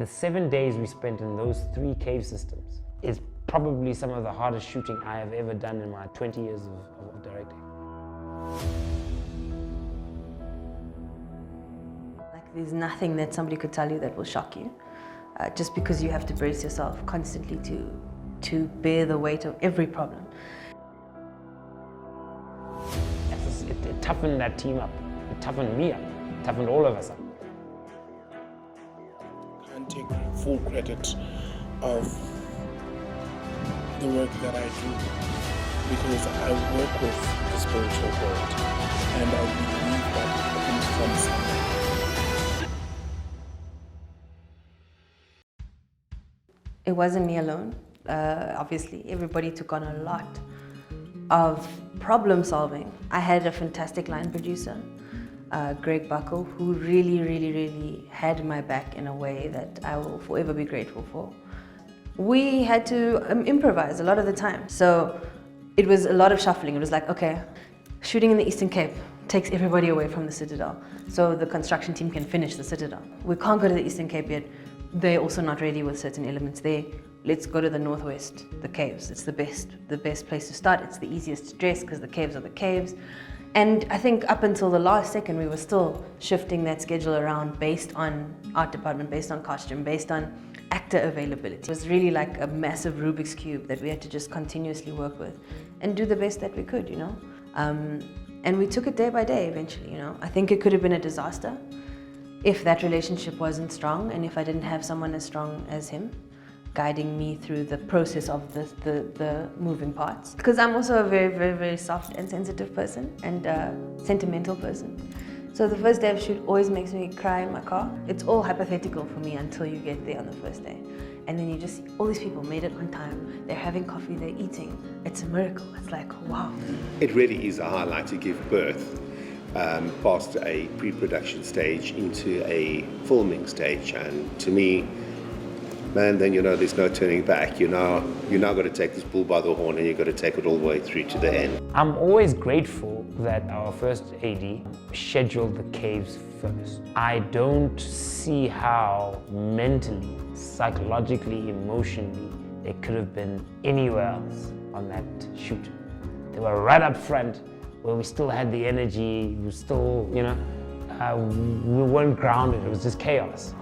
The 7 days we spent in those 3 cave systems is probably some of the hardest shooting I have ever done in my 20 years of directing. Like, there's nothing that somebody could tell you that will shock you, just because you have to brace yourself constantly to bear the weight of every problem. It toughened that team up. It toughened me up. It toughened all of us up. I can't take full credit of the work that I do because I work with the spiritual world and I believe that it comes from somewhere. It wasn't me alone. Obviously, everybody took on a lot of problem solving. I had a fantastic line producer, Greg Buckle, who really had my back in a way that I will forever be grateful for. We had to improvise a lot of the time. So it was a lot of shuffling. It was like, okay, shooting in the Eastern Cape takes everybody away from the Citadel so the construction team can finish the Citadel. We can't go to the Eastern Cape yet. They're also not ready with certain elements there. Let's go to the Northwest, the caves. It's the best place to start. It's the easiest to dress because the caves are the caves. And I think up until the last second, we were still shifting that schedule around based on art department, based on costume, based on actor availability. It was really like a massive Rubik's Cube that we had to just continuously work with and do the best that we could, you know? And we took it day by day eventually, you know? I think it could have been a disaster if that relationship wasn't strong and if I didn't have someone as strong as him guiding me through the process of the moving parts. Because I'm also a very soft and sensitive person and a sentimental person. So the first day of shoot always makes me cry in my car. It's all hypothetical for me until you get there on the first day. And then you just see all these people made it on time. They're having coffee, they're eating. It's a miracle. It's like, wow. It really is a highlight to give birth past a pre-production stage into a filming stage. And to me, man, then you know there's no turning back. You're now got to take this bull by the horn and you've got to take it all the way through to the end. I'm always grateful that our first AD scheduled the caves first. I don't see how mentally, psychologically, emotionally, it could have been anywhere else on that shoot. They were right up front where we still had the energy, we still, you know, we weren't grounded, it was just chaos.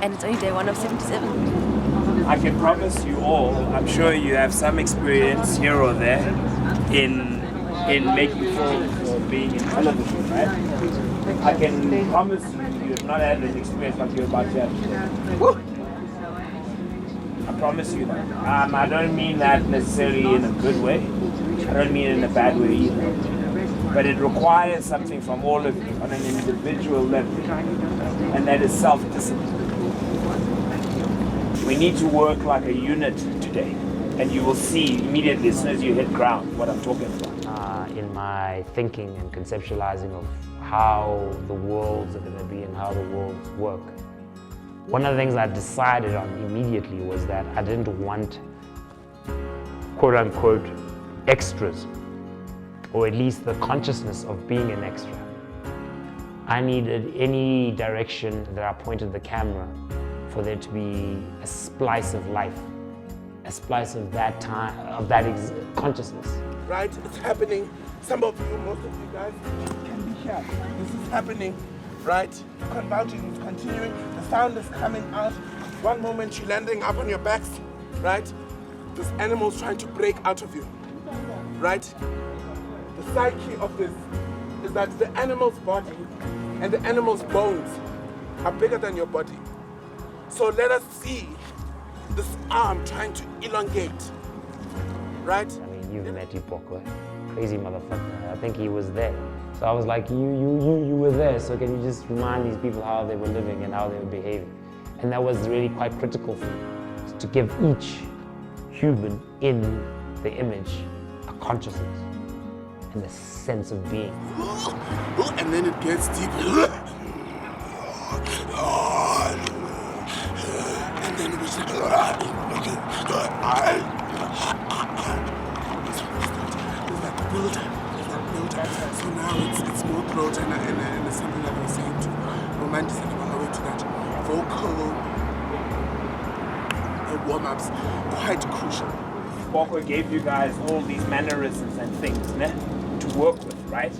And it's only day 1 of 77. I can promise you all, I'm sure you have some experience here or there in making films or being in television, right? I can promise you, you have not had an experience like you're about to have. I promise you that. I don't mean that necessarily in a good way. I don't mean it in a bad way either. But it requires something from all of you on an individual level, and that is self-discipline. We need to work like a unit today, and you will see immediately as soon as you hit ground what I'm talking about. In my thinking and conceptualizing of how the worlds are going to be and how the worlds work, one of the things I decided on immediately was that I didn't want quote-unquote extras, or at least the consciousness of being an extra. I needed any direction that I pointed the camera for there to be a splice of life, a splice of that time, of that consciousness. Right? It's happening. Some of you, most of you guys, can be here. This is happening, right? Converging is continuing. The sound is coming out. One moment you're landing up on your backs, right? This animal's trying to break out of you, right? The psyche of this is that the animal's body and the animal's bones are bigger than your body. So let us see this arm trying to elongate, right? I mean, you've met Ipoko, crazy motherfucker. I think he was there. So I was like, you were there, so can you just remind these people how they were living and how they were behaving? And that was really quite critical for me, to give each human in the image a consciousness and a sense of being. And then it gets deeper. And then it was like, builder. So now it's more throat and something like I was saying to romanticize our way to that vocal warm-ups quite crucial. Walker gave you guys all these mannerisms and things to work with, right?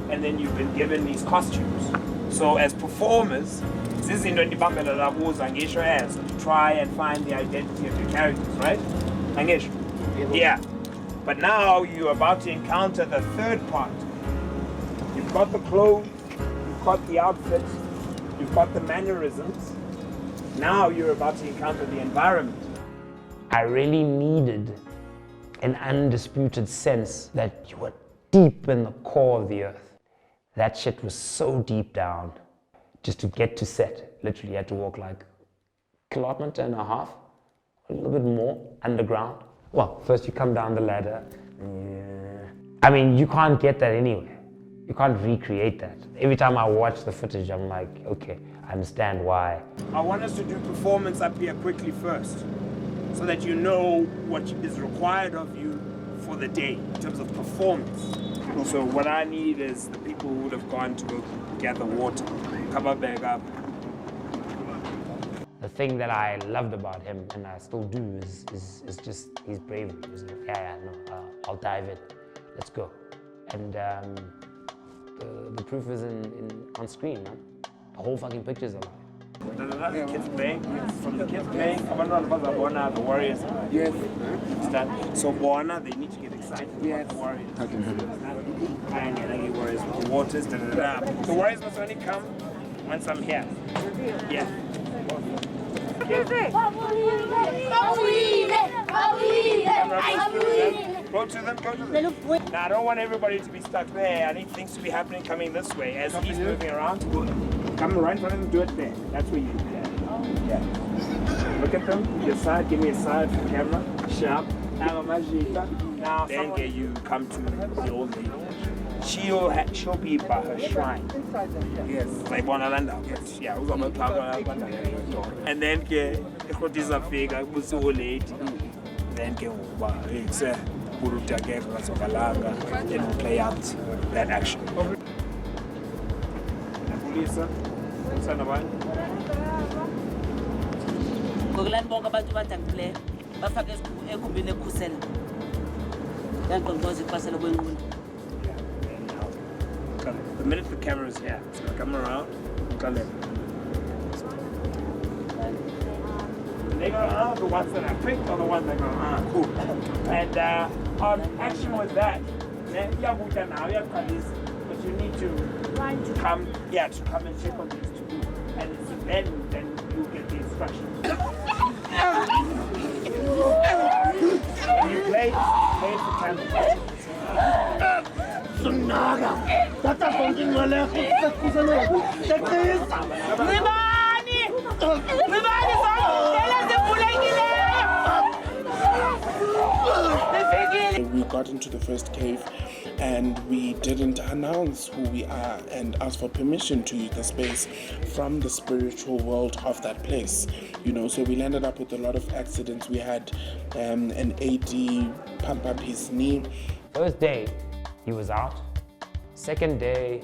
And then you've been given these costumes. So as performers, this is to try and find the identity of your characters, right? Yeah. But now you're about to encounter the third part. You've got the clothes, you've got the outfit, you've got the mannerisms. Now you're about to encounter the environment. I really needed an undisputed sense that you were deep in the core of the earth. That shit was so deep down. Just to get to set, literally had to walk like a kilometer and a half, a little bit more, underground. Well, first you come down the ladder. I mean, you can't get that anywhere. You can't recreate that. Every time I watch the footage, I'm like, okay, I understand why. I want us to do performance up here quickly first, so that you know what is required of you for the day in terms of performance. So what I need is the people who would have gone to go gather water, come up back up. The thing that I loved about him, and I still do, is just his bravery. He's like, I'll dive in, let's go. And the proof is on screen, man. The whole fucking picture's alive. The kids playing, from the kids playing, the Warriors. Yes. So Bona, they need to get excited about the Warriors. And get Warriors with the waters, The Warriors must only come once I'm here. Yeah. Go to them. Now I don't want everybody to be stuck there. I need things to be happening coming this way as he's moving around. Come right in front of them, do it there. That's where you do that. Yeah. Look at them, your side, give me a side for the camera. Sharp. Now then you come to the old lady. She'll be by her shrine. Yes. Like Bonalanda. Yes. Yeah. And then what is a figure was the old lady. Then it's then we'll play out that action. Ngokulani bonke abantu badangileyo bafake egumbini ekhusela yankontoza iqasela kwenqula. The minute the camera is here, it's gonna come around, and they go, the ones that I picked are the ones that go, cool. And action with that, but you need to come, and check on these two. And it's then you get the instructions. And you play the time. We got into the first cave and we didn't announce who we are and ask for permission to use the space from the spiritual world of that place. So we landed up with a lot of accidents. We had an AD pump up his knee. First day, he was out. Second day,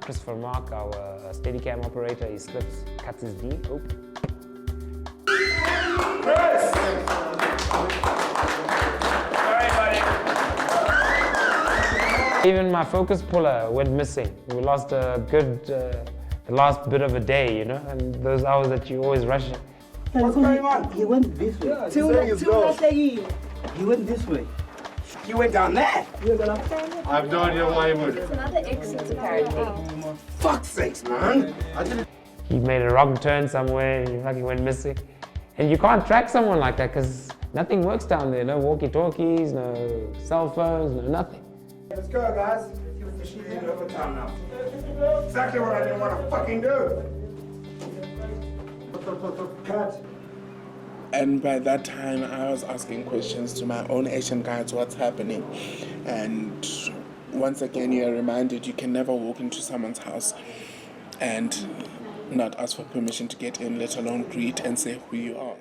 Christopher Mark, our Steadicam operator, he slips, cuts his knee open. Chris! Sorry, buddy. Even my focus puller went missing. We lost the last bit of a day, and those hours that you're always rushing. What's going on? He went this way. He went this way. You went down there? I have no idea why he would. It's another exit apparently. Fuck's sakes, man. He made a wrong turn somewhere and he fucking went missing. And you can't track someone like that because nothing works down there. No walkie-talkies, no cell phones, no nothing. Let's go, guys. She's in overtime now. Exactly what I didn't want to fucking do. Cut. And by that time, I was asking questions to my own Asian guides, what's happening. And once again, you're reminded you can never walk into someone's house and not ask for permission to get in, let alone greet and say who you are.